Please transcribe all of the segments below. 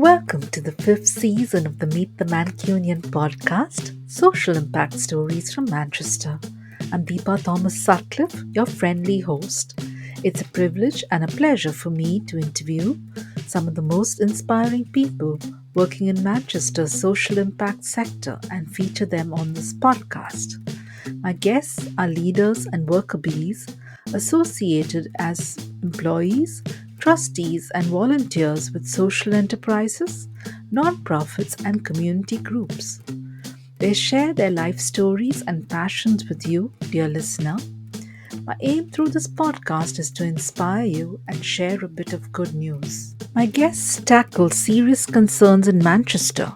Welcome to the fifth season of the Meet the Mancunian podcast, Social Impact Stories from Manchester. I'm Deepa Thomas Sutcliffe, your friendly host. It's a privilege and a pleasure for me to interview some of the most inspiring people working in Manchester's social impact sector and feature them on this podcast. My guests are leaders and worker bees associated as employees, trustees, and volunteers with social enterprises, non-profits, and community groups. They share their life stories and passions with you, dear listener. My aim through this podcast is to inspire you and share a bit of good news. My guests tackle serious concerns in Manchester,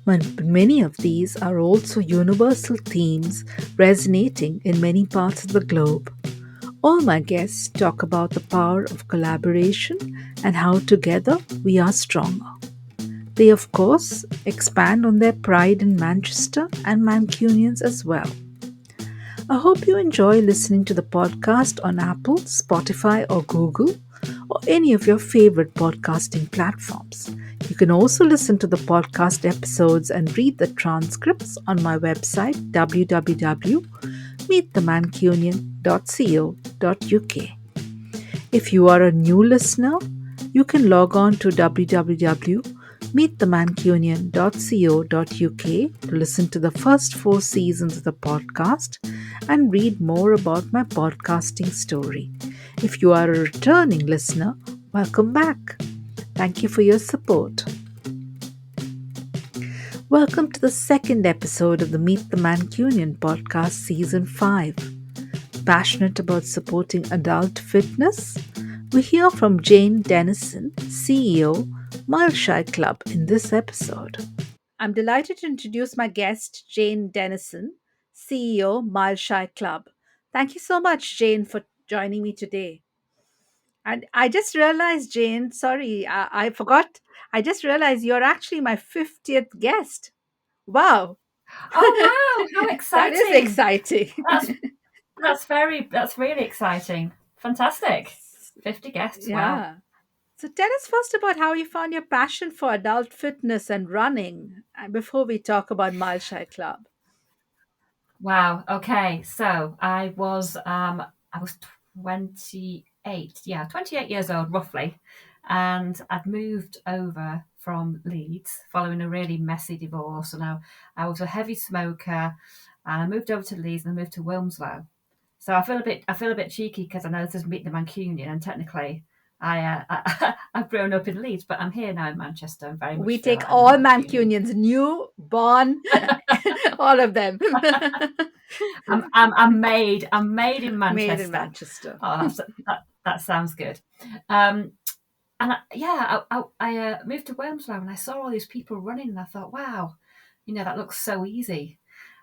but many of these are also universal themes resonating in many parts of the globe. All my guests talk about the power of collaboration and how together we are stronger. They, of course, expand on their pride in Manchester and Mancunians as well. I hope you enjoy listening to the podcast on Apple, Spotify, or Google, or any of your favorite podcasting platforms. You can also listen to the podcast episodes and read the transcripts on my website www.meetthemancunian.co.uk. If you are a new listener, you can log on to www.meetthemancunian.co.uk to listen to the first 4 seasons of the podcast and read more about my podcasting story. If you are a returning listener, welcome back. Thank you for your support. Welcome to the second episode of the Meet the Mancunian podcast, Season 5. Passionate about supporting adult fitness? We hear from Jane Dennison, CEO, Milestone Club, in this episode. I'm delighted to introduce my guest, Jane Dennison, CEO, Milestone Club. Thank you so much, Jane, for joining me today. And I just realized, Jane, sorry, I forgot. I just realized you're actually my 50th guest. Wow. Oh wow, how That is exciting. exciting. That's really exciting. Fantastic. 50 guests. Wow. Yeah. So tell us first about how you found your passion for adult fitness and running before we talk about Mileshire Club. Wow. Okay. So I was 28. Yeah, 28 years old roughly. And I'd moved over from Leeds following a really messy divorce. And I was a heavy smoker, and I moved over to Leeds and I moved to Wilmslow. So I feel a bit cheeky because I know this is Meet the Mancunian, and technically I've grown up in Leeds, but I'm here now in Manchester and very We much feel take like I'm a all Mancunian. Mancunians, new, born, all of them. I'm made in Made in Manchester. Manchester. Oh, that sounds good. Um, I moved to Wilmslow and I saw all these people running, and I thought, wow, that looks so easy.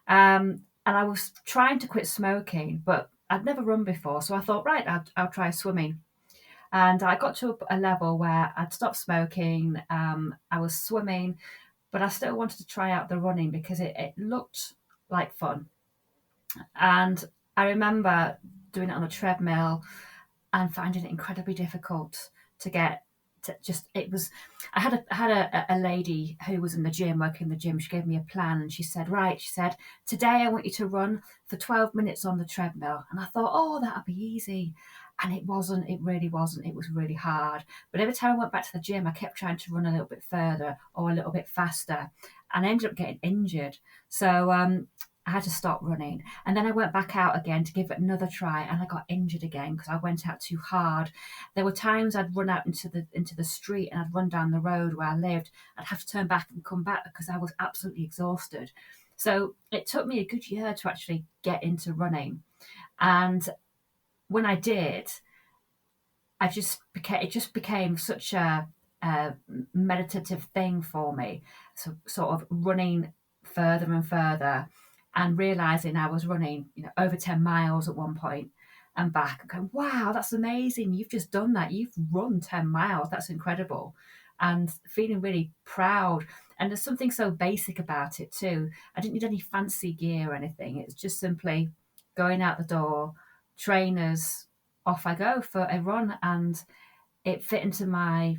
And I was trying to quit smoking, but I'd never run before, so I thought, right, I'll try swimming. And I got to a level where I'd stopped smoking. I was swimming, but I still wanted to try out the running because it looked like fun. And I remember doing it on a treadmill and finding it incredibly difficult to get to just it was I had a lady who was in the gym, working in the gym. She gave me a plan and she said, today I want you to run for 12 minutes on the treadmill. And I thought, oh, that'll be easy. And it really wasn't. It was really hard. But every time I went back to the gym, I kept trying to run a little bit further or a little bit faster, and I ended up getting injured. So I had to stop running. And then I went back out again to give it another try, and I got injured again because I went out too hard. There were times I'd run out into the street and I'd run down the road where I lived. I'd have to turn back and come back because I was absolutely exhausted. So it took me a good year to actually get into running. And when I did, it just became such a meditative thing for me. So sort of running further and further, and realizing I was running, over 10 miles at one point and back, and going, wow, that's amazing. You've just done that. You've run 10 miles. That's incredible. And feeling really proud. And there's something so basic about it too. I didn't need any fancy gear or anything. It's just simply going out the door, trainers, off I go for a run. And it fit into my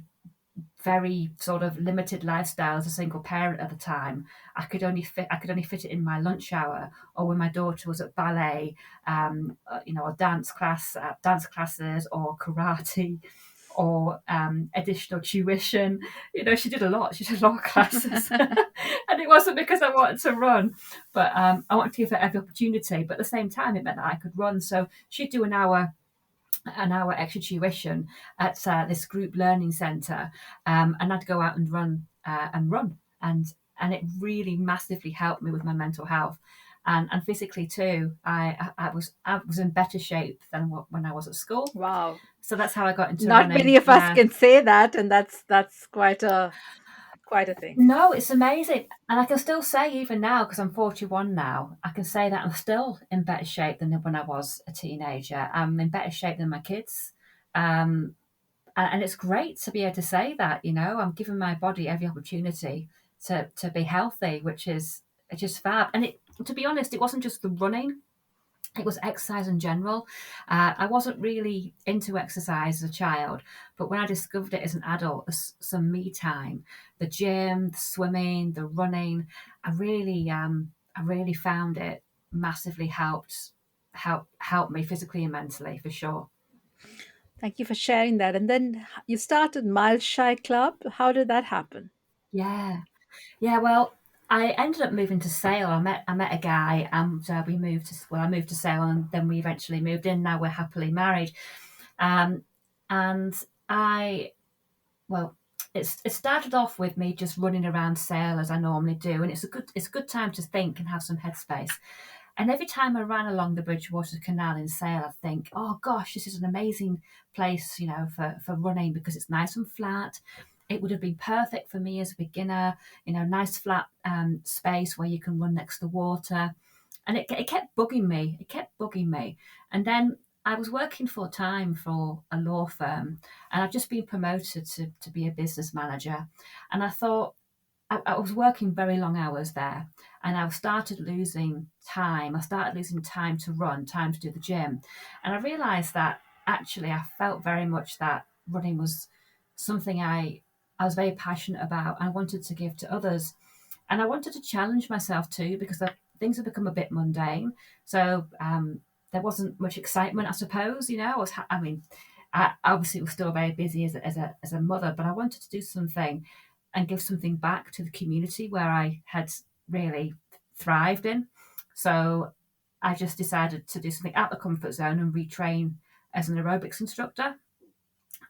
very sort of limited lifestyle as a single parent at the time. I could only fit it in my lunch hour, or when my daughter was at ballet, or dance classes, or karate, or additional tuition. She did a lot. She did a lot of classes, and it wasn't because I wanted to run, but I wanted to give her every opportunity. But at the same time, it meant that I could run. So she'd do an hour extra tuition at this group learning centre, and I'd go out and run and it really massively helped me with my mental health, and physically too. I was in better shape than when I was at school. Wow. So that's how I got into Not many running. of us Yeah. can say that, and that's quite a thing. No, it's amazing. And I can still say, even now, because I'm 41 now, I can say that I'm still in better shape than when I was a teenager. I'm in better shape than my kids. Um, and it's great to be able to say that. I'm giving my body every opportunity to be healthy, which is just fab. And to be honest, it wasn't just the running. It was exercise in general. I wasn't really into exercise as a child, but when I discovered it as an adult, some me time, the gym, the swimming, the running, I really found it massively helped me physically and mentally, for sure. Thank you for sharing that. And then you started Mile Shy Club. How did that happen? Yeah. Yeah, well, I ended up moving to Sale. I met a guy, and I moved to Sale, and then we eventually moved in. Now we're happily married. Um, and I well, it started off with me just running around Sale as I normally do, and it's a good time to think and have some headspace. And every time I ran along the Bridgewater Canal in Sale, I think, oh gosh, this is an amazing place, for running, because it's nice and flat. It would have been perfect for me as a beginner, nice flat space where you can run next to water. And it kept bugging me. It kept bugging me. And then I was working full time for a law firm, and I'd just been promoted to be a business manager. And I thought, I was working very long hours there, and I started losing time. I started losing time to run, time to do the gym. And I realized that actually I felt very much that running was something I was very passionate about. I wanted to give to others. And I wanted to challenge myself too, because things have become a bit mundane. So there wasn't much excitement, I suppose. I obviously was still very busy as a mother, but I wanted to do something and give something back to the community where I had really thrived in. So I just decided to do something out of the comfort zone and retrain as an aerobics instructor,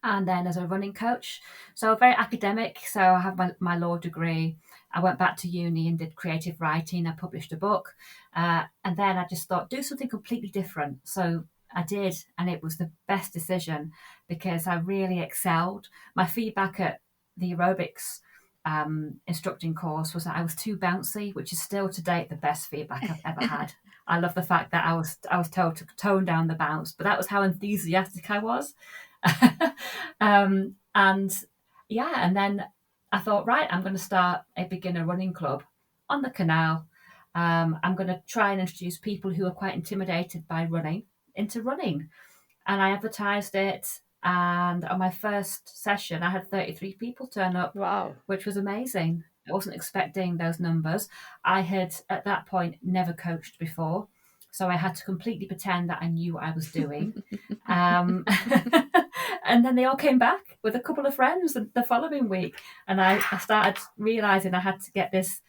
and then as a running coach. So very academic. So I have my law degree. I went back to uni and did creative writing. I published a book. And then I just thought, do something completely different. So I did, and it was the best decision because I really excelled. My feedback at the aerobics instructing course was that I was too bouncy, which is still to date the best feedback I've ever had. I love the fact that I was told to tone down the bounce, but that was how enthusiastic I was. And yeah, and then I thought, right, I'm going to start a beginner running club on the canal. I'm going to try and introduce people who are quite intimidated by running into running. And I advertised it. And on my first session, I had 33 people turn up, Wow. which was amazing. I wasn't expecting those numbers. I had, at that point, never coached before. So I had to completely pretend that I knew what I was doing. Um, and then they all came back with a couple of friends the following week. And I started realizing I had to get this,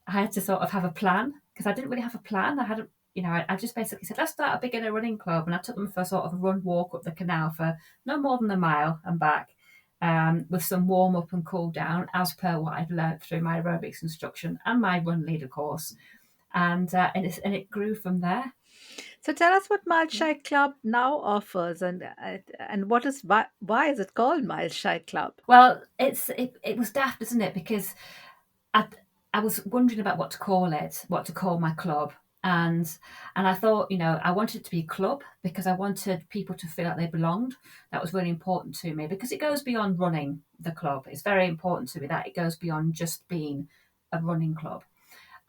I had to sort of have a plan, because I didn't really have a plan. I just basically said, let's start a beginner running club. And I took them for sort of a run walk up the canal for no more than a mile and back, with some warm up and cool down as per what I'd learnt through my aerobics instruction and my run leader course. And it grew from there. So tell us what Mile Shy Club now offers, and why is it called Mile Shy Club? Well, it was daft, isn't it? Because I I was wondering about what to call it, what to call my club. And I thought, I wanted it to be a club because I wanted people to feel like they belonged. That was really important to me because it goes beyond running the club. It's very important to me that it goes beyond just being a running club.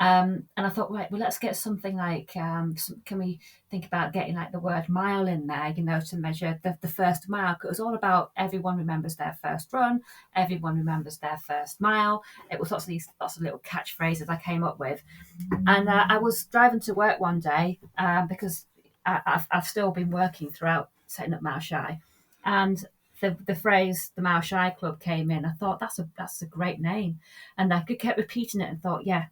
And I thought, right, well, let's get something like, can we think about getting like the word mile in there, to measure the first mile? 'Cause it was all about everyone remembers their first run, everyone remembers their first mile. It was lots of little catchphrases I came up with. And I was driving to work one day because I've still been working throughout setting up Mile Shy. And the phrase the Mile Shy Club came in. I thought that's a great name. And I kept repeating it and thought, yeah,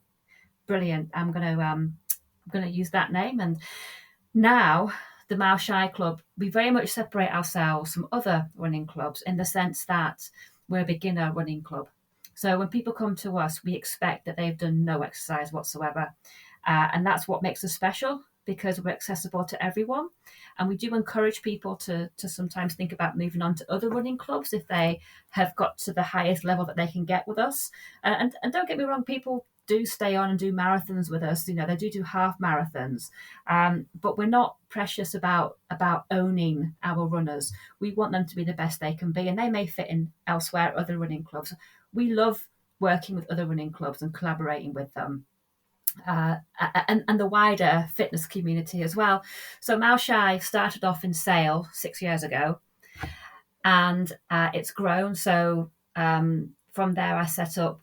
brilliant. I'm gonna use that name. And now the Mile Shy Club, we very much separate ourselves from other running clubs in the sense that we're a beginner running club. So when people come to us, we expect that they've done no exercise whatsoever. And that's what makes us special because we're accessible to everyone. And we do encourage people to sometimes think about moving on to other running clubs if they have got to the highest level that they can get with us. And don't get me wrong, people do stay on and do marathons with us. They do half marathons, but we're not precious about owning our runners. We want them to be the best they can be, and they may fit in elsewhere, other running clubs. We love working with other running clubs and collaborating with them. And the wider fitness community as well. So Mile Shy started off in Sale 6 years ago, and it's grown. So from there, I set up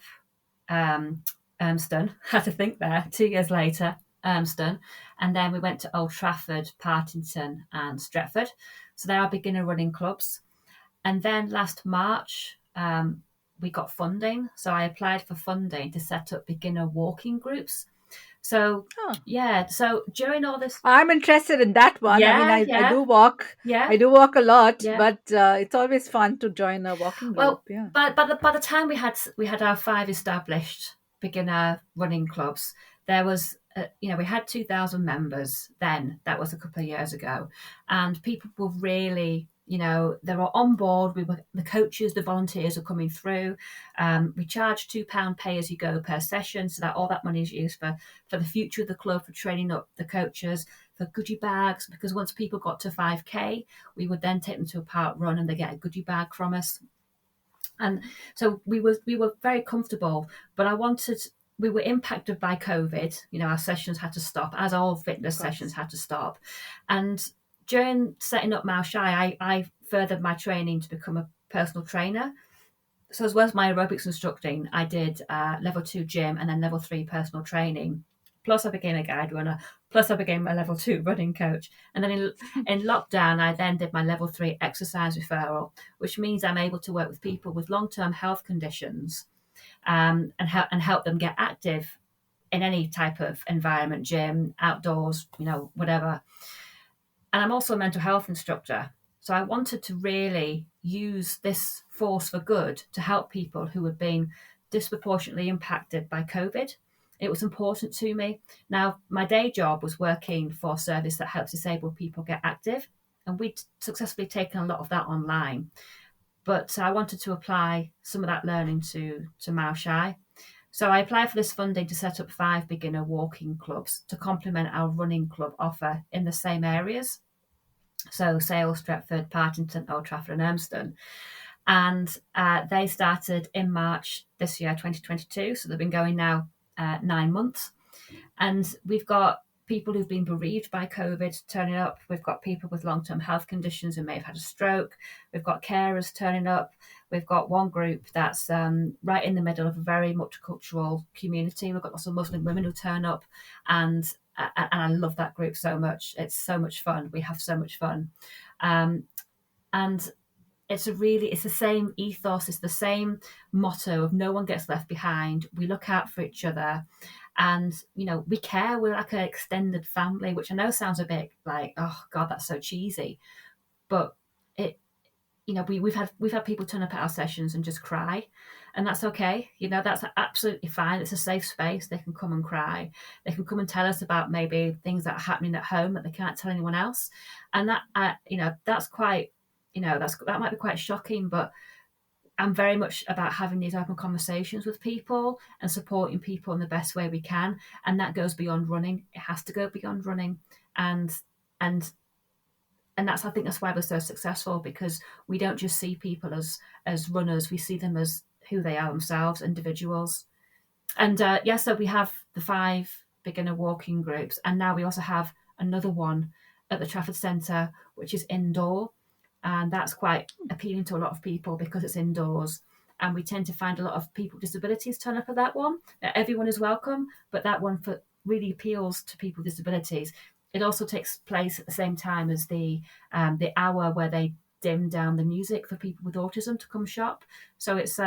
Urmston. Had to think there. 2 years later, Urmston, and then we went to Old Trafford, Partington, and Stretford. So there are beginner running clubs. And then last March, we got funding. So I applied for funding to set up beginner walking groups. So Oh. yeah, so during all this, I'm interested in that one. I mean, yeah, I yeah, do walk. yeah, I do walk a lot, yeah. but it's always fun to join a walking group. Well, Yeah. by the time we had our 5 established beginner running clubs, there was we had 2,000 members then. That was a couple of years ago, and people were really, they were on board. The coaches, the volunteers were coming through. We charge £2 pay as you go per session, so that all that money is used for the future of the club, for training up the coaches, for goodie bags. Because once people got to 5K, we would then take them to a park run, and they get a goodie bag from us. And so we were very comfortable, but we were impacted by COVID. Our sessions had to stop, as all fitness sessions had to stop. And during setting up Mile Shy, I furthered my training to become a personal trainer. So as well as my aerobics instructing, I did level 2 gym and then level 3 personal training. Plus I became a guide runner. Plus I became a level 2 running coach. And then in lockdown, I then did my level 3 exercise referral, which means I'm able to work with people with long-term health conditions and help them get active in any type of environment, gym, outdoors, whatever. And I'm also a mental health instructor. So I wanted to really use this force for good to help people who had been disproportionately impacted by COVID. It was important to me. Now, my day job was working for a service that helps disabled people get active, and we'd successfully taken a lot of that online. But I wanted to apply some of that learning to Mile Shy. So I applied for this funding to set up 5 beginner walking clubs to complement our running club offer in the same areas. So Sale, Stretford, Partington, Old Trafford and Urmston. And they started in March this year, 2022. So they've been going now 9 months. And we've got people who've been bereaved by COVID turning up. We've got people with long-term health conditions who may have had a stroke. We've got carers turning up. We've got one group that's right in the middle of a very multicultural community. We've got lots of Muslim women who turn up, and I love that group so much. It's so much fun. We have so much fun, and it's the same ethos. It's the same motto of no one gets left behind. We look out for each other, and we care. We're like an extended family, which I know sounds a bit like, oh God, that's so cheesy, but we've had people turn up at our sessions and just cry, and that's okay. That's absolutely fine. It's a safe space. They can come and cry. They can come and tell us about maybe things that are happening at home that they can't tell anyone else, and that's quite, that might be quite shocking, but I'm very much about having these open conversations with people and supporting people in the best way we can, and that goes beyond running. It has to go beyond running, and I think that's why we're so successful, because we don't just see people as runners. We see them as who they are themselves, individuals. And so we have the 5 beginner walking groups, and now we also have another one at the Trafford Centre, which is indoor, and that's quite appealing to a lot of people because it's indoors. And we tend to find a lot of people with disabilities turn up at that one. Everyone is welcome, but that one really appeals to people with disabilities. It also takes place at the same time as the hour where they dim down the music for people with autism to come shop. So it's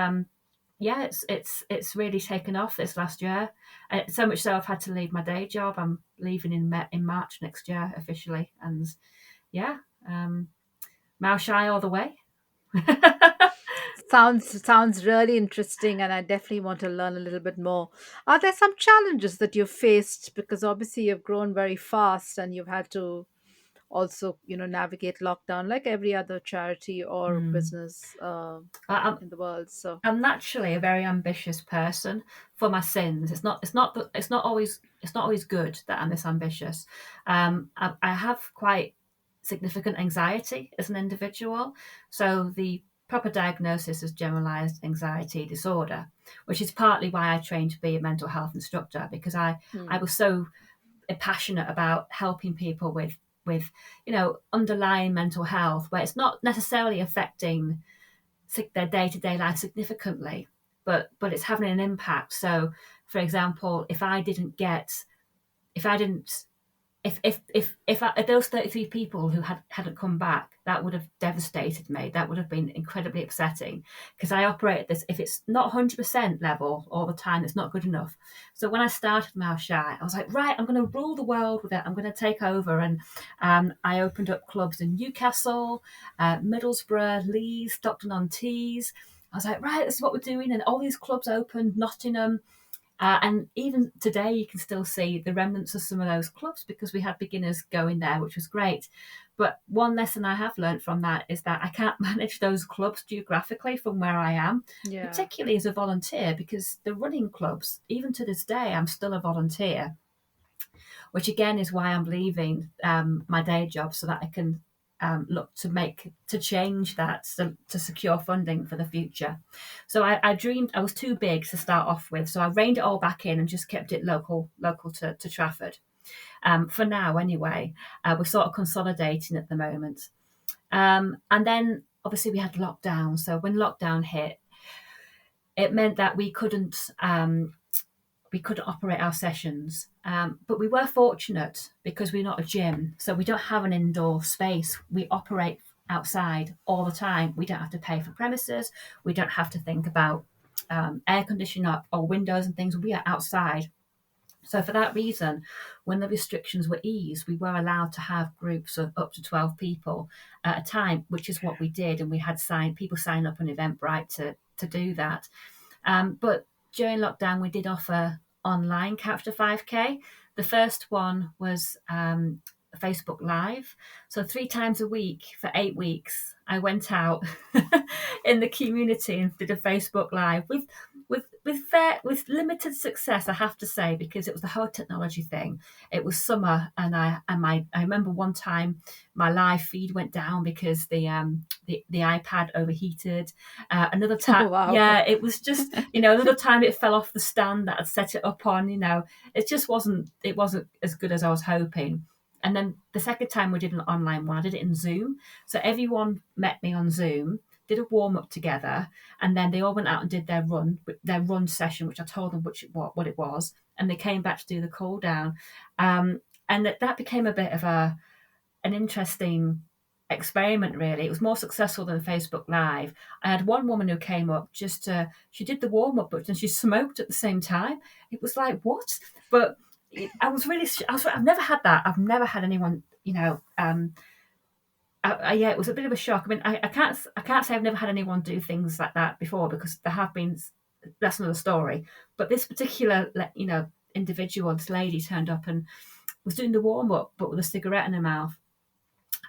really taken off this last year. So much so I've had to leave my day job. I'm leaving in March next year officially, and yeah, um, Mao Shy all the way. Sounds really interesting, and I definitely want to learn a little bit more. Are there some challenges that you've faced, because obviously you've grown very fast and you've had to also, navigate lockdown like every other charity or Mm. business I, in the world? So I'm naturally a very ambitious person for my sins. It's not always good that I'm this ambitious. I have quite significant anxiety as an individual. So the proper diagnosis is generalized anxiety disorder, which is partly why I trained to be a mental health instructor, because I hmm. was so passionate about helping people with underlying mental health where it's not necessarily affecting their day-to-day life significantly, but it's having an impact. So for example, if I didn't if those 33 people who hadn't come back, that would have devastated me. That would have been incredibly upsetting, because I operate at this, if it's not 100% level all the time, it's not good enough. So when I started Mouth Shy, I was like, right, I'm going to rule the world with it. I'm going to take over. And I opened up clubs in Newcastle, Middlesbrough, Leeds, Stockton-on-Tees. I was like, right, this is what we're doing. And all these clubs opened, Nottingham, and even today, you can still see the remnants of some of those clubs because we had beginners going there, which was great. But one lesson I have learned from that is that I can't manage those clubs geographically from where I am, Yeah. particularly as a volunteer, because the running clubs, even to this day, I'm still a volunteer, which again is why I'm leaving my day job so that I can look to change that to secure funding for the future. So I dreamed I was too big to start off with, so I reined it all back in and just kept it local to Trafford. For now, anyway, we're sort of consolidating at the moment. And then obviously we had lockdown. So when lockdown hit, it meant that we couldn't operate our sessions. But we were fortunate because we're not a gym, so we don't have an indoor space. We operate outside all the time. We don't have to pay for premises. We don't have to think about air conditioning or windows and things. We are outside. So for that reason, when the restrictions were eased, we were allowed to have groups of up to 12 people at a time, which is what we did. And we had people sign up on Eventbrite to do that. But during lockdown, we did offer online Couch to 5K. The first one was Facebook Live. So 3 times a week for 8 weeks, I went out in the community and did a Facebook Live with limited success, I have to say, because it was the whole technology thing. It was summer, and I remember one time my live feed went down because the iPad overheated. Another time, Oh, wow. yeah, it was just another time it fell off the stand that I'd set it up on. It just wasn't as good as I was hoping. And then the second time we did an online one, I did it in Zoom. So everyone met me on Zoom, did a warm up together, and then they all went out and did their run session, which I told them what it was, and they came back to do the cool down, and that became a bit of an interesting experiment. Really, it was more successful than Facebook Live. I had one woman who came up she did the warm up, but then she smoked at the same time. It was like, what? But I've never had that. I've never had anyone, yeah, it was a bit of a shock. I mean, I can't say I've never had anyone do things like that before, because there have been. That's another story. But this particular, individual, this lady turned up and was doing the warm up, but with a cigarette in her mouth,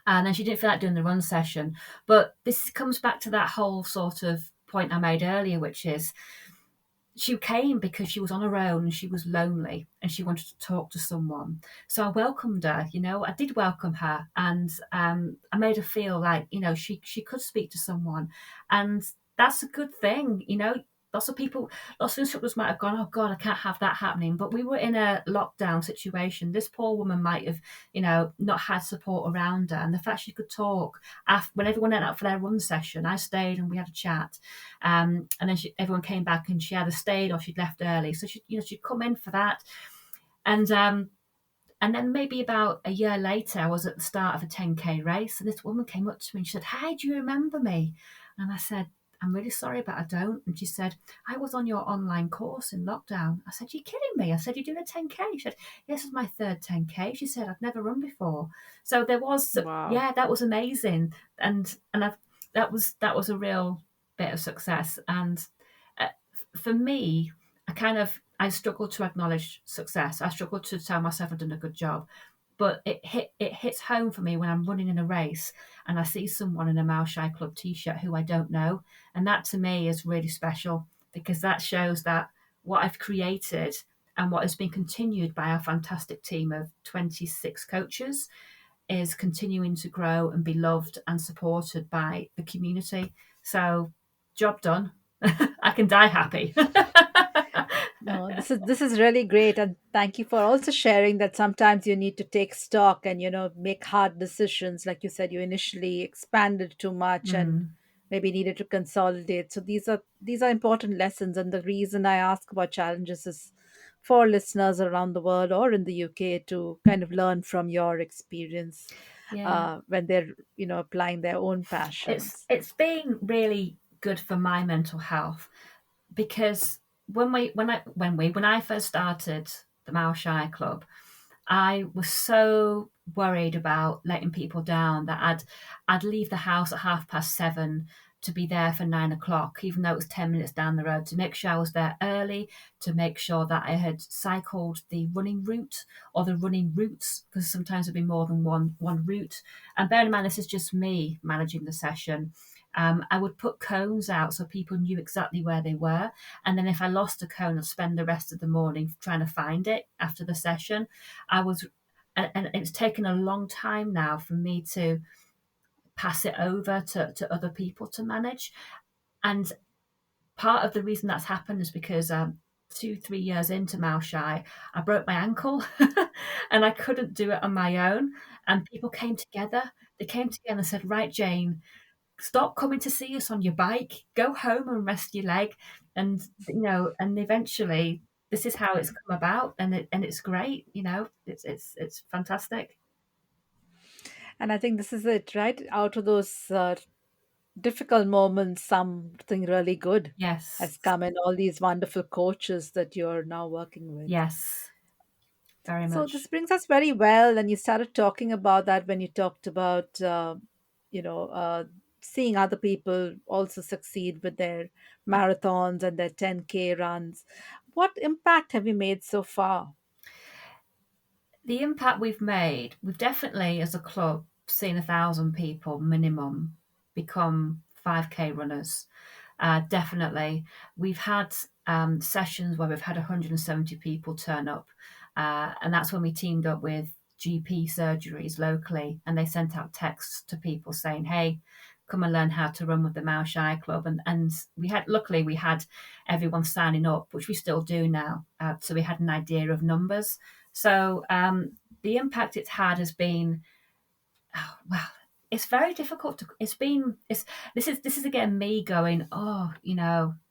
and then she didn't feel like doing the run session. But this comes back to that whole sort of point I made earlier, which is she came because she was on her own and she was lonely and she wanted to talk to someone. So I welcomed her, I did welcome her, and I made her feel like, she could speak to someone. And that's a good thing. lots of people, lots of instructors might have gone, oh God, I can't have that happening. But we were in a lockdown situation. This poor woman might have, not had support around her. And the fact she could talk after, when everyone went out for their run session, I stayed and we had a chat. And then everyone came back and she either stayed or she'd left early. So she'd come in for that. And then maybe about a year later, I was at the start of a 10K race, and this woman came up to me and she said, "Hey, do you remember me?" And I said, "I'm really sorry, but I don't." And she said, "I was on your online course in lockdown." I said, "You're kidding me." I said, "You're doing a 10K?" She said, "Yes, it's my third 10K." She said, "I've never run before." So there was, Wow. yeah, that was amazing. That was a real bit of success. And uh, for me, I struggle to acknowledge success. I struggle to tell myself I've done a good job. But it hits home for me when I'm running in a race and I see someone in a Mile Shy Club t-shirt who I don't know. And that to me is really special because that shows that what I've created and what has been continued by our fantastic team of 26 coaches is continuing to grow and be loved and supported by the community. So, job done. I can die happy. No, this is really great, and thank you for also sharing that sometimes you need to take stock and make hard decisions. Like you said, you initially expanded too much and Mm, maybe needed to consolidate. So these are important lessons, and the reason I ask about challenges is for listeners around the world or in the UK to kind of learn from your experience yeah. when they're applying their own It's passions. it's been really good for my mental health because when I first started the Mile Shy Club, I was so worried about letting people down that I'd leave the house at 7:30 to be there for 9 o'clock, even though it was 10 minutes down the road, to make sure I was there early, to make sure that I had cycled the running route or the running routes, because sometimes there'd be more than one route. And bear in mind, this is just me managing the session. I would put cones out so people knew exactly where they were. And then if I lost a cone, I'd spend the rest of the morning trying to find it after the session. I was, and it's taken a long time now for me to pass it over to other people to manage. And part of the reason that's happened is because 2, 3 years into Mao Shy, I broke my ankle and I couldn't do it on my own. And people came together. They came together and said, "Right, Jane, stop coming to see us on your bike. Go home and rest your leg." And eventually this is how it's come about, and it's great. It's fantastic. And I think this is it, right? Out of those difficult moments, something really good Yes, has come in, all these wonderful coaches that you're now working with. yes, very So this much. brings us very well, and you started talking about that when you talked about, seeing other people also succeed with their marathons and their 10K runs. What impact have you made so far? The impact we've made, we've definitely, as a club, seen 1,000 people minimum become 5K runners. Definitely. We've had sessions where we've had 170 people turn up, and that's when we teamed up with GP surgeries locally, and they sent out texts to people saying, "Hey, come and learn how to run with the Mao Shy Club." And luckily we had everyone signing up, which we still do now. So we had an idea of numbers. So the impact it's had has been, oh, well, it's very difficult to. It's this is again me going, oh,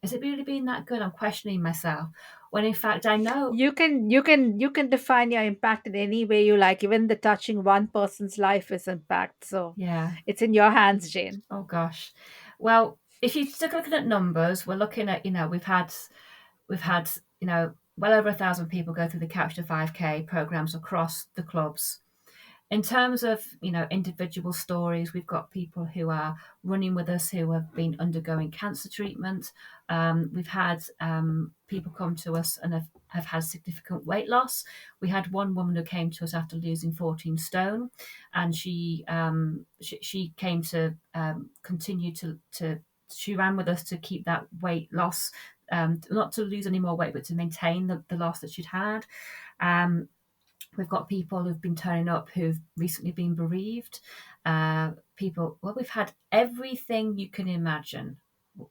has it really been that good? I'm questioning myself when in fact I know. You can define your impact in any way you like. Even the touching one person's life is impact. So Yeah. it's in your hands, Jane. Oh gosh. Well, if you stick looking at numbers, we're looking at, we've had well over 1,000 people go through the Couch to 5K programs across the clubs. In terms of individual stories, we've got people who are running with us who have been undergoing cancer treatment. We've had people come to us and have had significant weight loss. We had one woman who came to us after losing 14 stone, and she came to continue to she ran with us to keep that weight loss, not to lose any more weight, but to maintain the loss that she'd had. Um, We've got people who've been turning up who've recently been bereaved. We've had everything you can imagine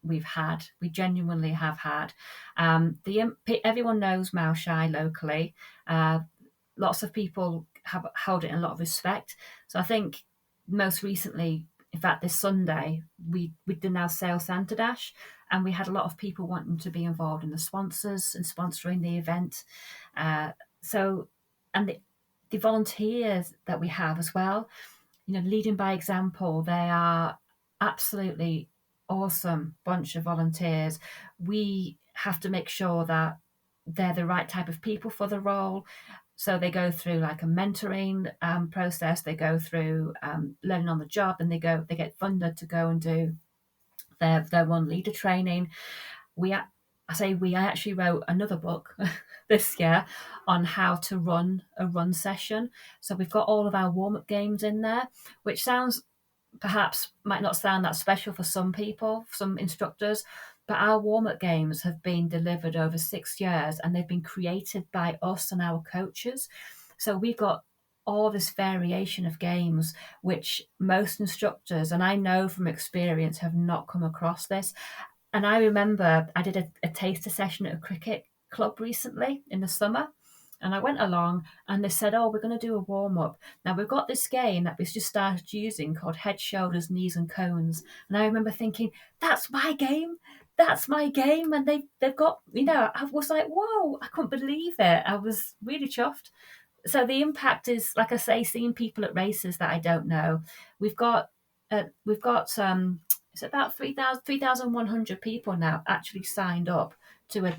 we've had. We genuinely have had. Everyone knows Mao Shai locally. Lots of people have held it in a lot of respect. So I think most recently, in fact, this Sunday, we did our Sale Santa Dash, and we had a lot of people wanting to be involved in the sponsors and sponsoring the event. So, and the volunteers that we have as well, leading by example, they are absolutely awesome bunch of volunteers. We have to make sure that they're the right type of people for the role. So they go through like a mentoring process. They go through learning on the job, and they get funded to go and do their one leader training. I actually wrote another book this year on how to run a run session. So we've got all of our warm-up games in there, which might not sound that special for some people, some instructors, but our warm-up games have been delivered over 6 years, and they've been created by us and our coaches. So we've got all this variation of games, which most instructors, and I know from experience, have not come across this. And I remember I did a taster session at a cricket club recently in the summer. And I went along, and they said, "Oh, we're going to do a warm up." Now we've got this game that we've just started using called Head, Shoulders, Knees and Cones. And I remember thinking, that's my game. That's my game. And they've got, I was like, whoa, I couldn't believe it. I was really chuffed. So the impact is, like I say, seeing people at races that I don't know. We've got it's about 3,100 people now actually signed up to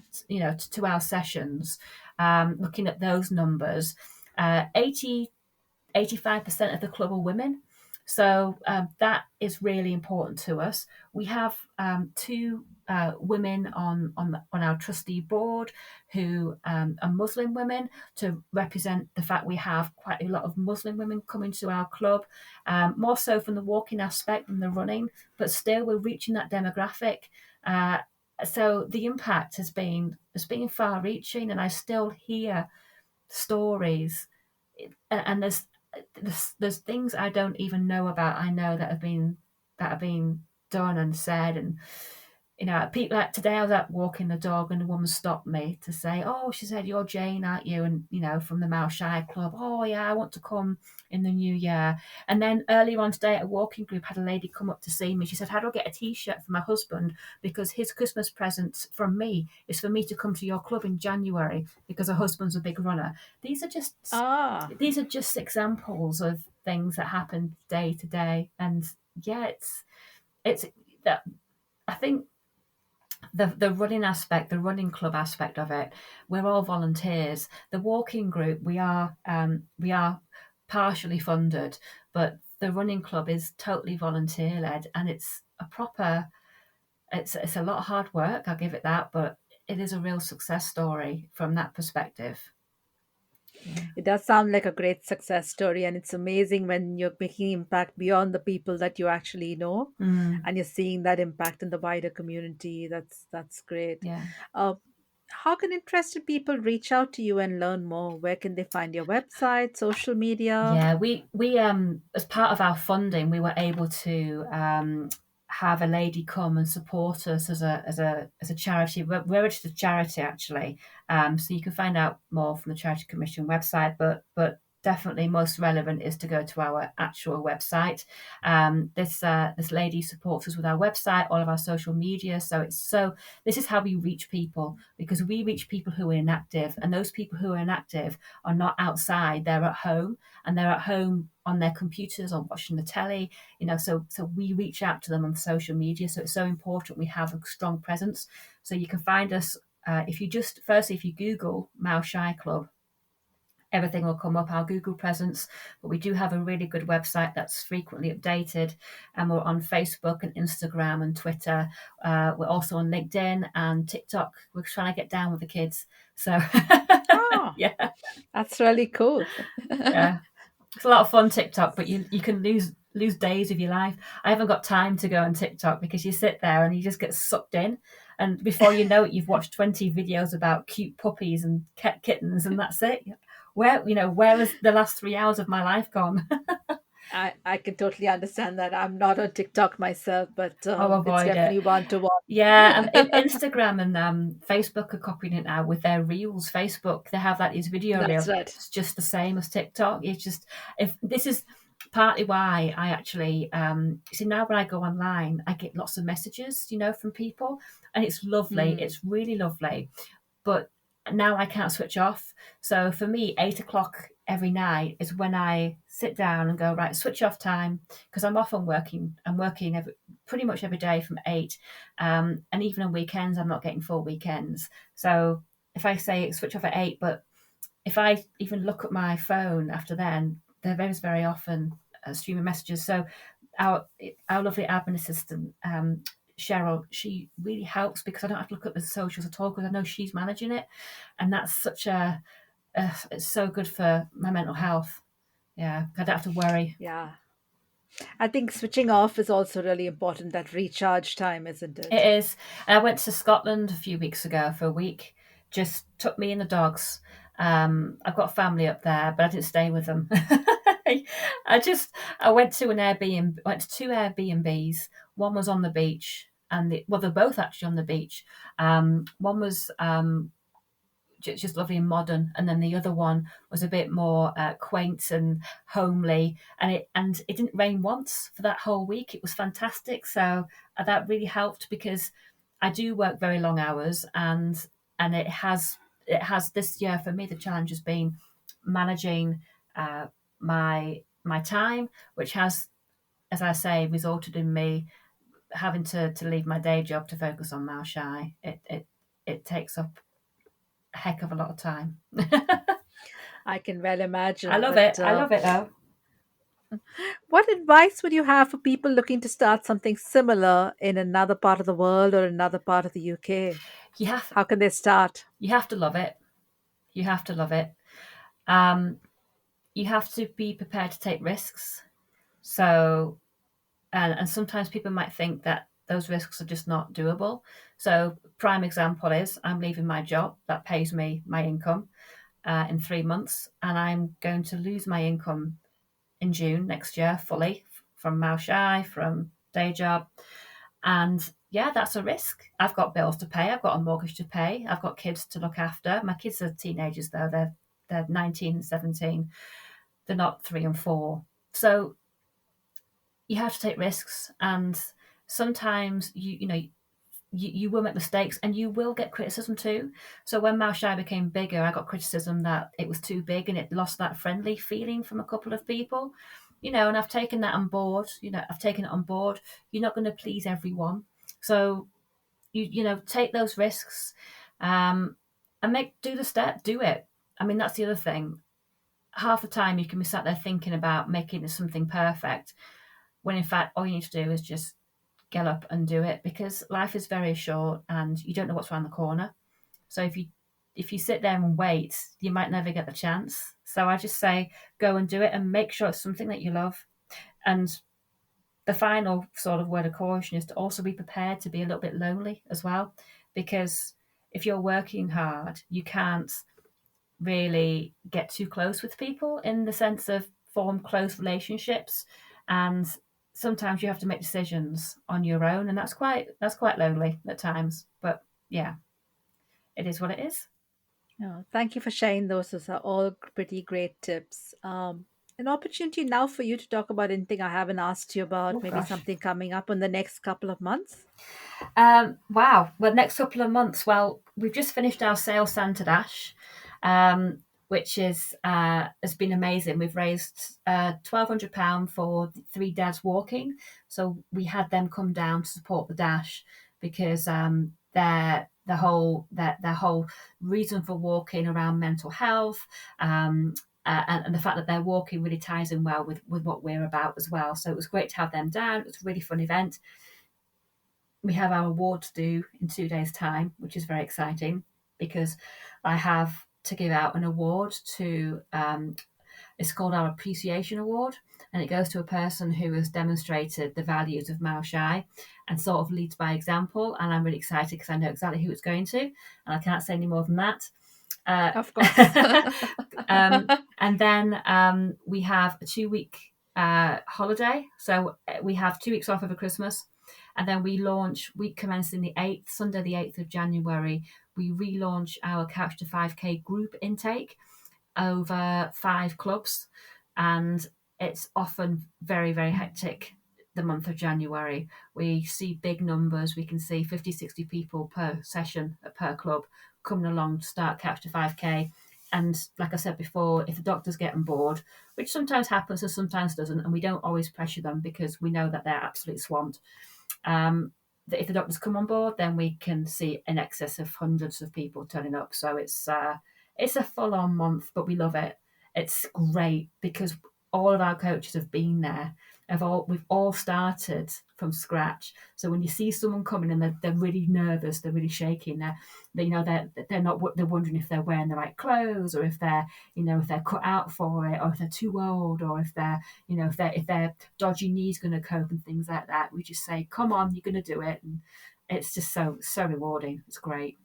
our sessions. Looking at those numbers, 85% of the club are women. So that is really important to us. We have two women on our trustee board who are Muslim women, to represent the fact we have quite a lot of Muslim women coming to our club, more so from the walking aspect than the running, but still we're reaching that demographic. So the impact has been far reaching, and I still hear stories, and there's things I don't even know about. I know that have been done and said, and people like today. I was out walking the dog, and a woman stopped me to say, "Oh," she said, "You're Jane, aren't you? And from the Mao Shai Club. Oh yeah, I want to come in the new year." And then earlier on today at a walking group, had a lady come up to see me. She said, "How do I get a T-shirt for my husband? Because his Christmas present from me is for me to come to your club in January, because her husband's a big runner." These are just examples of things that happen day to day, and yeah, it's that I think the running aspect, the running club aspect of it, we're all volunteers. The walking group, we are partially funded, but the running club is totally volunteer led, and it's a lot of hard work. I'll give it that, but it is a real success story from that perspective. It does sound like a great success story, and it's amazing when you're making impact beyond the people that you actually know, Mm, and you're seeing that impact in the wider community. That's great. yeah. Uh, how can interested people reach out to you and learn more? Where can they find your website, social media? Yeah, we as part of our funding, we were able to have a lady come and support us as a charity. We're a registered charity actually, so you can find out more from the Charity Commission website. But definitely most relevant is to go to our actual website. This lady supports us with our website, all of our social media. This is how we reach people, because we reach people who are inactive, and those people who are inactive are not outside; they're at home, and they're at home on their computers or watching the telly. So we reach out to them on social media. So it's so important we have a strong presence. So you can find us if you Google Mao Shai Club, everything will come up, our Google presence. But we do have a really good website that's frequently updated, and we're on Facebook and Instagram and Twitter. We're also on LinkedIn and TikTok. We're trying to get down with the kids. So Oh, yeah, that's really cool. yeah. It's a lot of fun, TikTok, but you can lose days of your life. I haven't got time to go on TikTok, because you sit there and you just get sucked in, and before you know it, you've watched 20 videos about cute puppies and kittens, and that's it. Where has the last 3 hours of my life gone? I can totally understand that. I'm not on TikTok myself, but Oh, it's avoid it. definitely one to Yeah, and watch. Instagram and Facebook are copying it now with their reels. Facebook, they have like these video That's reels. right. It's just the same as TikTok. It's just, if this is partly why I actually see, now when I go online, I get lots of messages, from people, and it's lovely. Hmm. It's really lovely, but now I can't switch off. So for me, 8 o'clock every night is when I sit down and go, right, switch off time, because I'm often working. I'm working pretty much every day from 8, and even on weekends, I'm not getting full weekends. So if I say switch off at 8, but if I even look at my phone after then, there's very often streaming messages. So our our lovely admin assistant, Cheryl, she really helps because I don't have to look at the socials at all, because I know she's managing it, and that's it's so good for my mental health. Yeah, I don't have to worry. Yeah. I think switching off is also really important, that recharge time, isn't It it? is. And I went to Scotland a few weeks ago for a week. Just took me and the dogs. I've got family up there, but I didn't stay with them. I went to an Airbnb. Went to two Airbnbs. One was on the beach, and they're both actually on the beach. One was just lovely and modern, and then the other one was a bit more quaint and homely, and it didn't rain once for that whole week. It was fantastic. So that really helped, because I do work very long hours, and it has this year for me, the challenge has been managing my time, which has, as I say, resulted in me having to leave my day job to focus on Malshai. It takes up a heck of a lot of time. I can well I imagine. love But it. I love it though. what advice would you have for people looking to start something similar in another part of the world or another part of the UK? You have How can they start? you have to love it. You have to love it. Um, you have to be prepared to take risks. So, and sometimes people might think that those risks are just not doable. So, prime example is I'm leaving my job that pays me my income in 3 months, and I'm going to lose my income in June next year fully from Malshai, from day job. And yeah, that's a risk. I've got bills to pay. I've got a mortgage to pay. I've got kids to look after. My kids are teenagers though. They're 19 and 17. They're not 3 and 4. So you have to take risks, and sometimes you will make mistakes, and you will get criticism too. So when Malshai became bigger, I got criticism that it was too big and it lost that friendly feeling from a couple of people. And I've taken that on board. I've taken it on board. You're not going to please everyone. So take those risks, um, and do the step, do it. I mean, that's the other thing. Half the time you can be sat there thinking about making it something perfect, when in fact all you need to do is just get up and do it, because life is very short and you don't know what's around the corner. So if you sit there and wait, you might never get the chance. So I just say, go and do it, and make sure it's something that you love. And the final sort of word of caution is to also be prepared to be a little bit lonely as well, because if you're working hard, you can't really get too close with people, in the sense of form close relationships, and sometimes you have to make decisions on your own, and that's quite lonely at times. But yeah, it is what it is. Oh, thank you for sharing those. Those are all pretty great tips. An opportunity now for you to talk about anything I haven't asked you Oh about, maybe gosh. something coming up in the next couple of months. Wow. Well, next couple of months. Well, we've just finished our sale Santa Dash, um, which has been amazing. We've raised £1,200 for the three dads walking. So we had them come down to support the dash, because their whole reason for walking around mental health. And the fact that they're walking really ties in well with what we're about as well. So it was great to have them down. It was a really fun event. We have our awards due in 2 days' time, which is very exciting, because I have to give out an award to, it's called our Appreciation Award, and it goes to a person who has demonstrated the values of Malshai and sort of leads by example. And I'm really excited because I know exactly who it's going to, and I can't say any more than that. Uh, Of course. and then we have a 2 week holiday. So we have 2 weeks off over Christmas. And then we commence in the 8th, Sunday, the 8th of January. We relaunch our Couch to 5K group intake over 5 clubs. And it's often very, very hectic the month of January. We see big numbers. We can see 50, 60 people per session per club coming along to start Couch to 5K. And like I said before, if the doctors get on board, which sometimes happens and sometimes doesn't, and we don't always pressure them because we know that they're absolutely swamped. That if the doctors come on board, then we can see in excess of hundreds of people turning up. So it's a full-on month, but we love it. It's great because all of our coaches have been there. We've all started from scratch. So when you see someone coming and they're really nervous, they're really shaking, they're wondering if they're wearing the right clothes, or if they're cut out for it, or if they're too old, or if their dodgy knee's going to cope and things like that. We just say, "Come on, you're going to do it," and it's just so rewarding. It's great.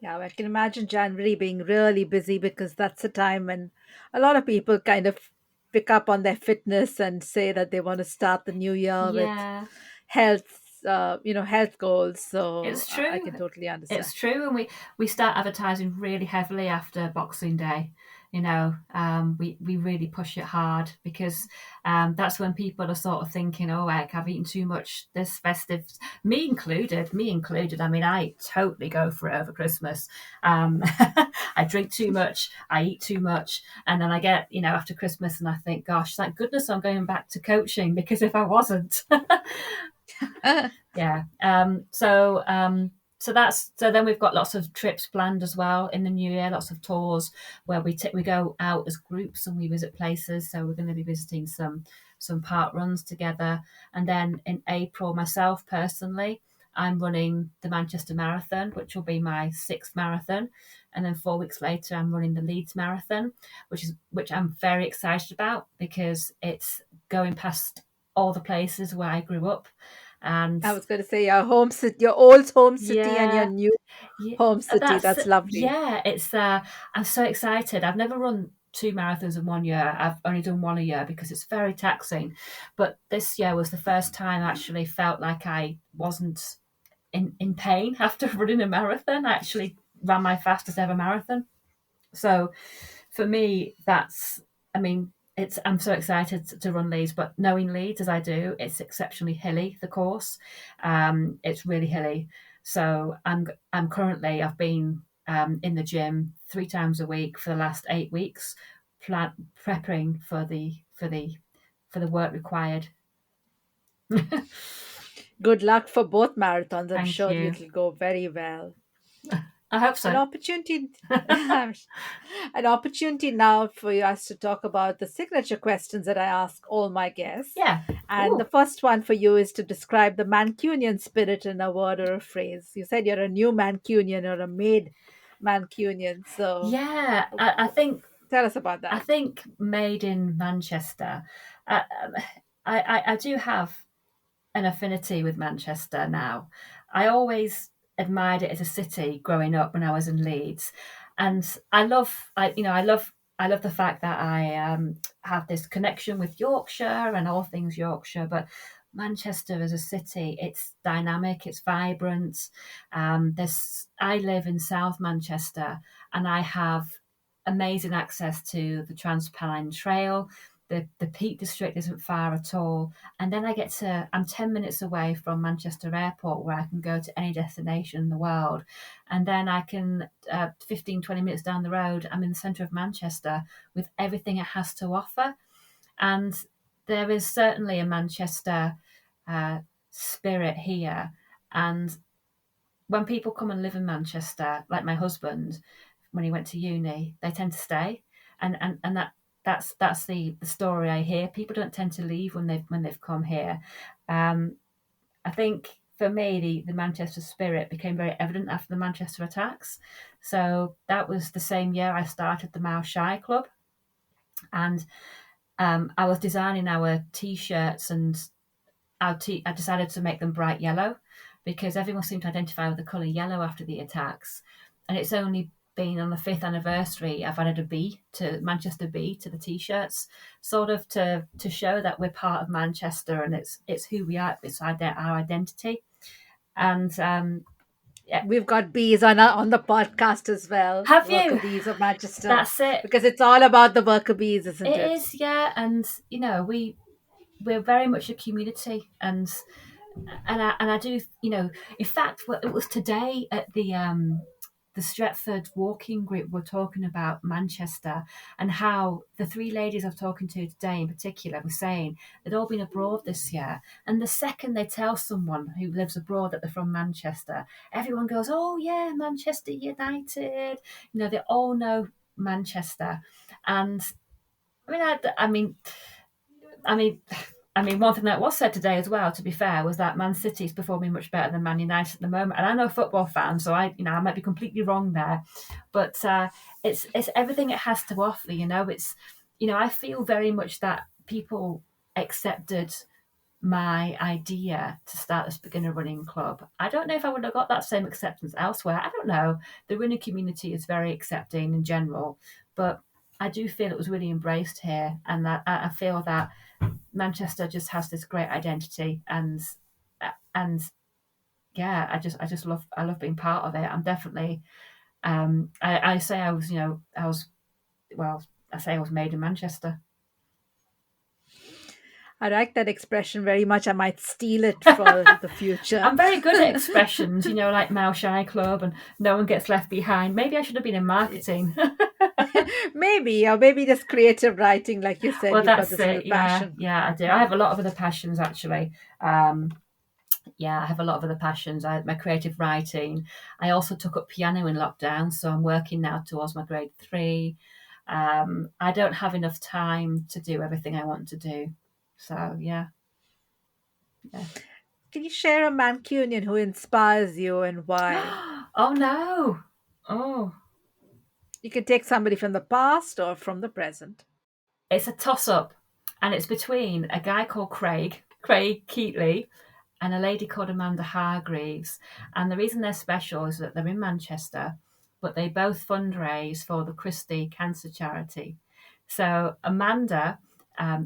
Yeah, I can imagine January being really busy because that's the time when a lot of people kind of pick up on their fitness and say that they want to start the new year with Yeah. health goals. So It's I true. can totally It's understand. true, and we start advertising really heavily after Boxing Day. We really push it hard because that's when people are sort of thinking, "Oh, heck, I've eaten too much this festive." Me included. Me included. I mean, I totally go for it over Christmas. I drink too much. I eat too much, and then I get after Christmas, and I think, "Gosh, thank goodness I'm going back to coaching because if I wasn't." Yeah. So then we've got lots of trips planned as well in the new year, lots of tours where we go out as groups and we visit places. So we're going to be visiting some park runs together. And then in April, myself personally, I'm running the Manchester Marathon, which will be my 6th marathon. And then 4 weeks later, I'm running the Leeds Marathon, which I'm very excited about because it's going past all the places where I grew up. And I was going to say your home city, your old home city, and your yeah, new yeah, home city. that's That's lovely. yeah. It's I'm so excited. I've never run 2 marathons in one year. I've only done one a year because it's very taxing. But this year was the first time I actually felt like I wasn't in pain after running a marathon. I actually ran my fastest ever marathon. So for me, I mean, I'm so excited to run Leeds, but knowing Leeds as I do, it's exceptionally hilly, the course. It's really hilly. So I've been in the gym 3 times a week for the last 8 weeks, prepping for the work required. Good luck for both marathons. I'm Thank sure you. it'll go very well. I hope An so. opportunity, an opportunity now for us to talk about the signature questions that I ask all my guests. Yeah. And the Oh, first one for you is to describe the Mancunian spirit in a word or a phrase. You said you're a new Mancunian or a made Mancunian. So yeah. w- I w- think tell us about I that. think made in Manchester. Uh, um, I do have an affinity with Manchester now. I always admired it as a city growing up when I was in Leeds, and I love the fact that I have this connection with Yorkshire and all things Yorkshire, but. Manchester as a city, it's dynamic, it's vibrant. I live in South Manchester, and I have amazing access to the Trans-Pennine Trail. The Peak District isn't far at all, and then I'm 10 minutes away from Manchester Airport where I can go to any destination in the world. And then I can, 15, 20 minutes down the road, I'm in the centre of Manchester with everything it has to offer. And there is certainly a Manchester uh, spirit here. And when people come and live in Manchester, like my husband, when he went to uni, they tend to stay. And that's the story I hear. People don't tend to leave when they've come here. Um, I think for me, the Manchester spirit became very evident after the Manchester attacks. So that was the same year I started the Mao Shy Club, and I was designing our t-shirts, and I decided to make them bright yellow because everyone seemed to identify with the colour yellow after the attacks, and it's only been on the 5th anniversary, I've added a B to Manchester B to the t-shirts, sort of to show that we're part of Manchester and it's who we are, it's our identity. And yeah, We've got bees on the podcast as well, have worker you? bees of Manchester, That's it. because it's all about the worker bees, isn't It it? is, yeah. And we're very much a community, and I do, in fact, it was today at the Stretford walking group were talking about Manchester and how the three ladies I've talking to today in particular were saying they'd all been abroad this year, and the second they tell someone who lives abroad that they're from Manchester, everyone goes, "Oh yeah, Manchester United." They all know Manchester, and I mean, I mean, I mean, one thing that was said today as well, to be fair, was that Man City is performing much better than Man United at the moment. And I'm no football fan, so I might be completely wrong there, but it's everything it has to offer. I feel very much that people accepted my idea to start this beginner running club. I don't know if I would have got that same acceptance elsewhere. I don't know. The running community is very accepting in general, but I do feel it was really embraced here, and that I feel that Manchester just has this great identity, and yeah, I love being part of it. I'm definitely I say I was well I say I was made in Manchester. I like that expression very much. I might steal it for the future. I'm very good at expressions, like Mao Shy Club and no one gets left behind. Maybe I should have been in marketing. Maybe, or maybe just creative writing, like you said, Well, you've got that's this real it. Yeah, passion. yeah, I do. I have a lot of other passions actually. Yeah, I have a lot of other passions. My creative writing. I also took up piano in lockdown, so I'm working now towards my grade 3. I don't have enough time to do everything I want to do. So yeah, yeah. Can you share a Mancunian who inspires you and why? Oh no. Oh, You can take somebody from the past or from the present. it's a toss up, and it's between a guy called Craig Keatley, and a lady called Amanda Hargreaves. And the reason they're special is that they're in Manchester, but they both fundraise for the Christie Cancer Charity. So Amanda,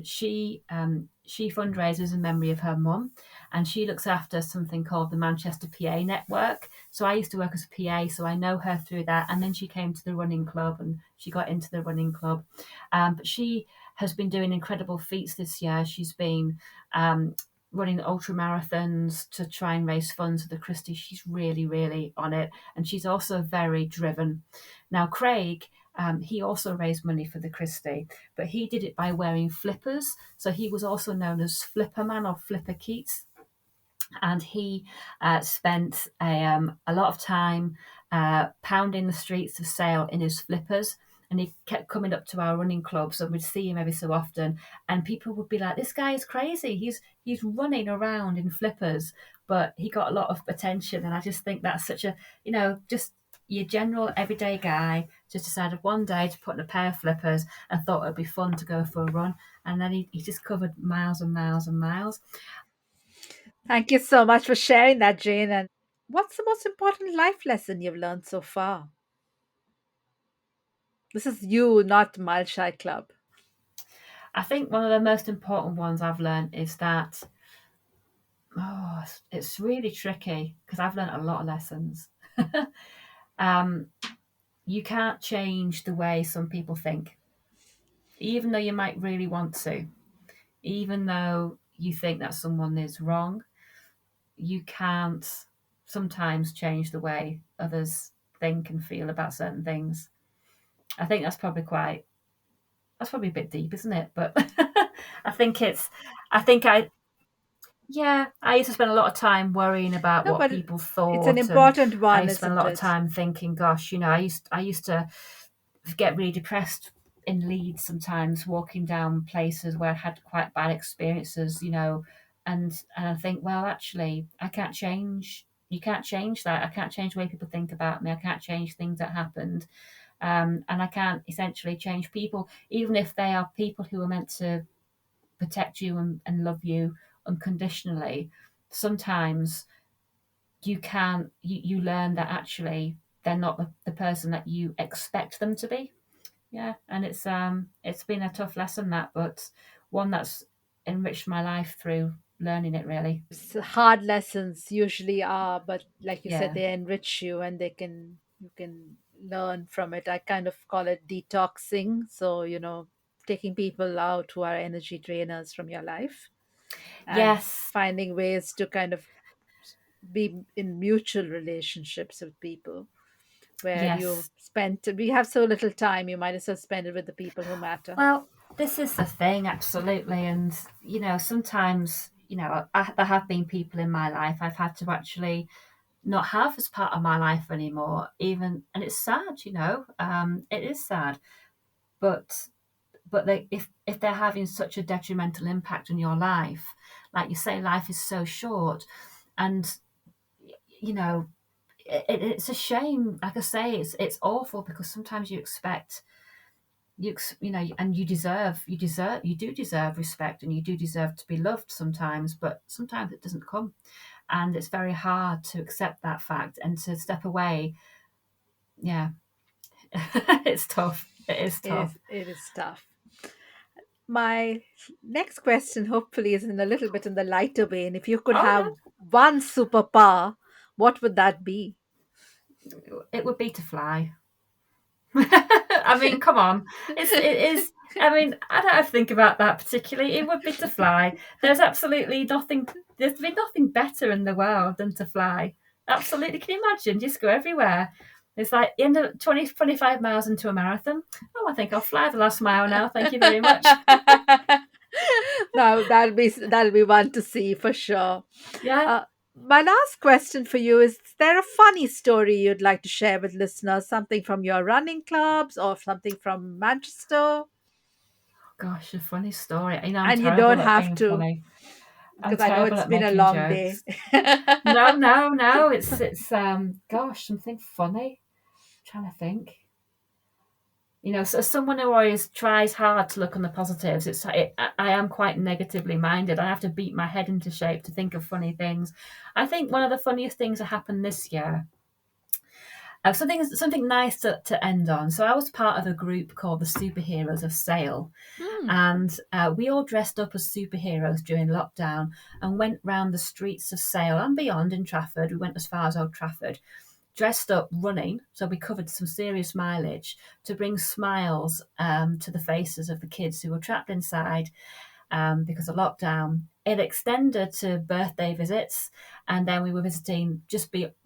she fundraises in memory of her mum, and she looks after something called the Manchester PA Network. So I used to work as a PA, so I know her through that. And then she came to the running club, and she got into the running club. But she has been doing incredible feats this year. She's been running ultra marathons to try and raise funds for the Christie. She's really, really on it, and she's also very driven. Now, Craig, he also raised money for the Christie, but he did it by wearing flippers. So he was also known as Flipper Man or Flipper Keats, and he spent a lot of time pounding the streets of Sale in his flippers. And he kept coming up to our running clubs, and we'd see him every so often. And people would be like, "This guy is crazy. He's running around in flippers." But he got a lot of attention, and I just think that's such a just your general everyday guy just decided one day to put on a pair of flippers and thought it'd be fun to go for a run, and then he just covered miles and miles and miles. Thank you so much for sharing that, Jane. And what's the most important life lesson you've learned so far? This is you, not Malshai Club. I think one of the most important ones I've learned is that it's really tricky because I've learned a lot of lessons. um, you can't change the way some people think, even though you might really want to, even though you think that someone is wrong. You can't sometimes change the way others think and feel about certain things. I think that's probably a bit deep, isn't it? But I think it's, I think I, yeah, I used to spend a lot of time worrying about No, what but people it's an thought, and important I one, used to spend a isn't lot of it? time thinking, gosh, I used to get really depressed in Leeds sometimes, walking down places where I'd had quite bad experiences, and I think, well, actually, I can't change. You can't change that. I can't change the way people think about me. I can't change things that happened, and I can't essentially change people, even if they are people who are meant to protect you and love you unconditionally. Sometimes you learn that actually they're not the person that you expect them to be. Yeah, and it's been a tough lesson, that, but one that's enriched my life through learning it, really. Hard lessons usually are, but like you said, Yeah. they enrich you and you can learn from it. I kind of call it detoxing. So, taking people out who are energy drainers from your life and Yes. finding ways to kind of be in mutual relationships with people where Yes. we have so little time, you might as well spend it with the people who matter. Well, this is the thing, absolutely. And, sometimes, there have been people in my life I've had to actually not have as part of my life anymore, even, and it's sad, it is sad. But if they're having such a detrimental impact on your life, like you say, life is so short, and you know it's a shame. Like I say, it's awful, because sometimes you expect and you do deserve respect, and you do deserve to be loved sometimes, but sometimes it doesn't come, and it's very hard to accept that fact and to step away. Yeah. It's tough. It is tough. It is tough. My next question, hopefully, is in a little bit in the lighter vein. If you could Oh have one superpower, what would that be? no, it would be to fly. I mean, come on. It is. I mean, I don't have to think about that particularly. It would be to fly. There's absolutely nothing. There's been nothing better in the world than to fly. Absolutely. Can you imagine? Just go everywhere. It's like in the 25 miles into a marathon. Oh, I think I'll fly the last mile now. Thank you very much. No, that'll be one to see for sure. Yeah. My last question for you is there a funny story you'd like to share with listeners? Something from your running clubs or something from Manchester? Gosh, a funny story. I'm And you don't terrible at have being to, funny. I'm because I know terrible it's at been a making long day. jokes. No, no, no. It's gosh, something funny. I'm trying to think. So as someone who always tries hard to look on the positives, I am quite negatively minded. I have to beat my head into shape to think of funny things. I think one of the funniest things that happened this year, something nice to end on. So I was part of a group called the Superheroes of Sale, Hmm. and we all dressed up as superheroes during lockdown and went round the streets of Sale and beyond in Trafford. We went as far as Old Trafford, dressed up running, so we covered some serious mileage to bring smiles to the faces of the kids who were trapped inside because of lockdown. It extended to birthday visits, and then we were visiting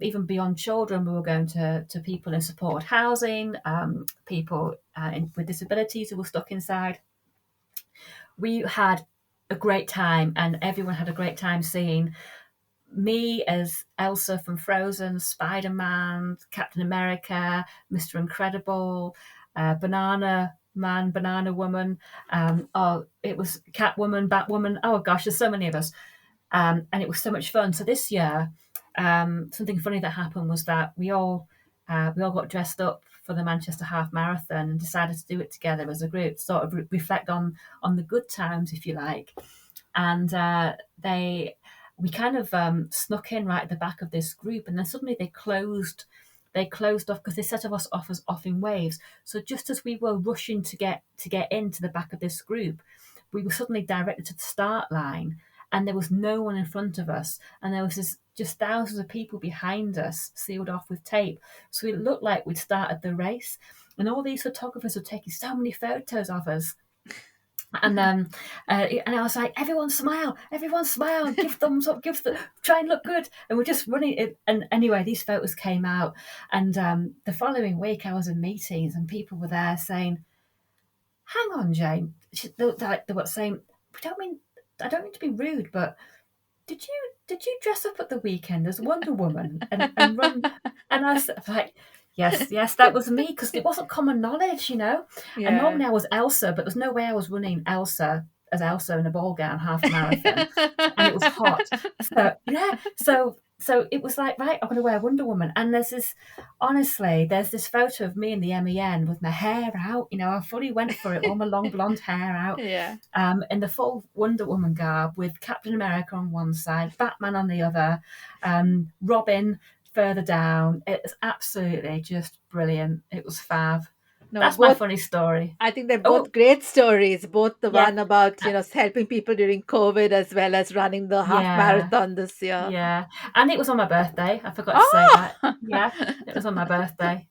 even beyond children. We were going to people in supported housing, people with disabilities who were stuck inside. We had a great time, and everyone had a great time seeing me as Elsa from Frozen, Spider-Man, Captain America, Mr. Incredible, Banana Man, Banana Woman. It was Catwoman, Batwoman. Oh gosh, there's so many of us, and it was so much fun. So this year, something funny that happened was that we all got dressed up for the Manchester Half Marathon and decided to do it together as a group, sort of reflect on the good times, if you like. And we kind of snuck in right at the back of this group, and then suddenly they closed off because they set us off as off in waves. So just as we were rushing to get into the back of this group, we were suddenly directed to the start line, and there was no one in front of us, and there was just thousands of people behind us, sealed off with tape. So it looked like we'd started the race, and all these photographers were taking so many photos of us. And I was like, everyone smile, give thumbs up, try and look good. And we're just running it. And anyway, these photos came out. And the following week, I was in meetings, and people were there saying, "Hang on, Jane." They were saying, I don't mean to be rude, but did you dress up at the weekend as Wonder Woman and run?" And I was like, yes, that was me, because it wasn't common knowledge. And Yeah. normally I was Elsa, but there's no way I was running Elsa in a ball gown half a marathon, and it was hot. So yeah, so it was like, right, I'm going to wear Wonder Woman, and there's this photo of me in the MEN with my hair out. I fully went for it, all my long blonde hair out, Yeah. in the full Wonder Woman garb with Captain America on one side, Batman on the other, Robin further down. It's absolutely just brilliant. It was fab. No, That's my both. funny story. I think they're Oh, both great stories. Both the yeah, one about, uh, helping people during COVID as well as running the half yeah, marathon this year. yeah. And it was on my birthday. I forgot to say Oh, that. Yeah, it was on my birthday.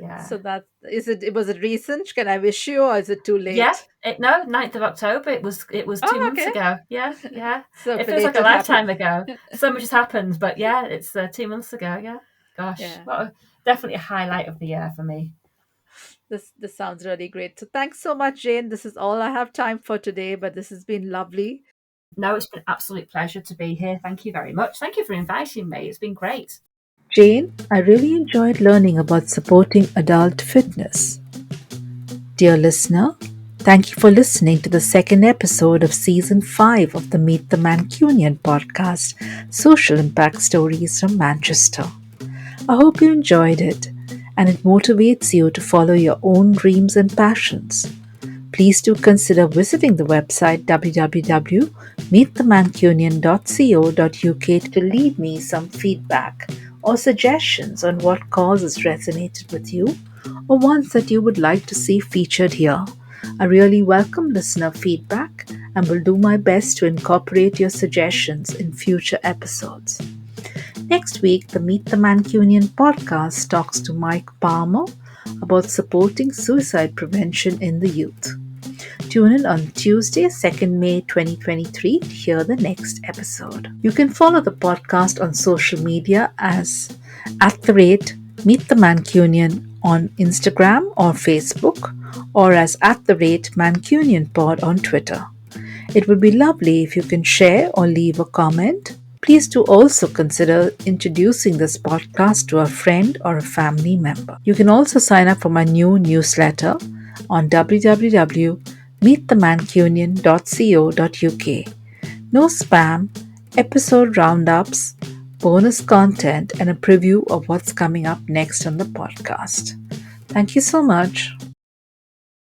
Yeah. so that is it. Was it recent? Can I wish you, or is it too Yeah, late? no, 9th of October. It was two Oh, months okay. ago. Yeah, yeah. So It feels like a belated happy. lifetime ago. So much has happened, but yeah, it's 2 months ago. Yeah, gosh, Yeah, definitely a highlight of the year for me. this sounds really great. So thanks so much, Jane. This is all I have time for today, but this has been lovely. No, it's been an absolute pleasure to be here. Thank you very much. Thank you for inviting me. It's been great. Jane, I really enjoyed learning about supporting adult fitness. Dear listener, thank you for listening to the second episode of Season 5 of the Meet the Mancunian podcast, Social Impact Stories from Manchester. I hope you enjoyed it and it motivates you to follow your own dreams and passions. Please do consider visiting the website www.meetthemancunian.co.uk to leave me some feedback or suggestions on what causes resonated with you or ones that you would like to see featured here. I really welcome listener feedback and will do my best to incorporate your suggestions in future episodes. Next week, the Meet the Mancunian podcast talks to Mike Palmer about supporting suicide prevention in the youth. Tune in on Tuesday, 2nd May 2023 to hear the next episode. You can follow the podcast on social media as at the rate Meet the Mancunian on Instagram or Facebook, or as at the rate Mancunian Pod on Twitter. It would be lovely if you can share or leave a comment. Please do also consider introducing this podcast to a friend or a family member. You can also sign up for my new newsletter on www.meetthemancunian.co.uk. No spam, episode roundups, bonus content, and a preview of what's coming up next on the podcast. Thank you so much.